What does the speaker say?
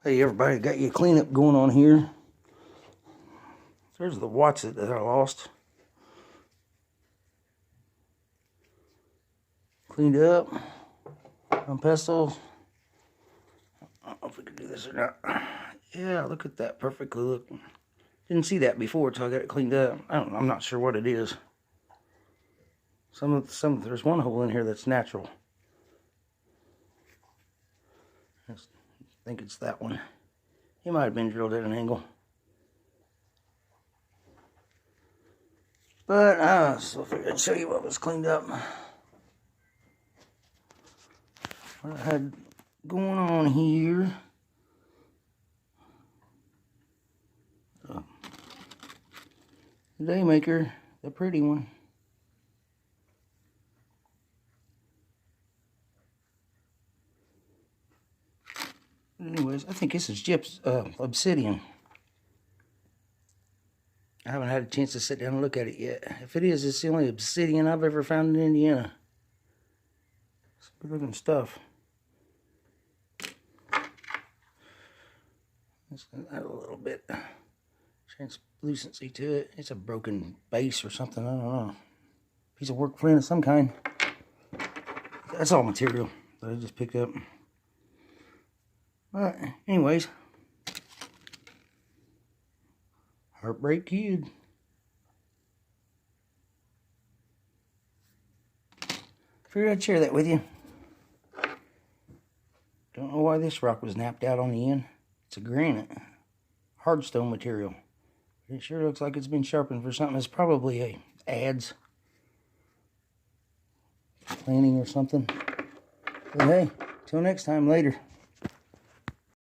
Hey everybody, got you a cleanup going on here. There's the watch that I lost. Cleaned up. On pestles. I don't know if we can do this or not. Yeah, look at that, perfectly look. Didn't see that before until I got it cleaned up. I'm not sure what it is. There's one hole in here that's natural. I think it's that one. It might have been drilled at an angle. But so I figured I'd show you what was cleaned up. What I had going on here. The Daymaker, the pretty one. Anyways, I think this is obsidian. I haven't had a chance to sit down and look at it yet. If it is, it's the only obsidian I've ever found in Indiana. It's good looking stuff. Let's add a little bit translucency to it. It's a broken base or something, I don't know. Piece of work friend of some kind. That's all material that I just picked up. But anyways, Heartbreak Kid. Figured I'd share that with you. Don't know why this rock was napped out on the end. It's a granite, hardstone material. It sure looks like it's been sharpened for something. It's probably a adze, planning or something. But hey, till next time, later.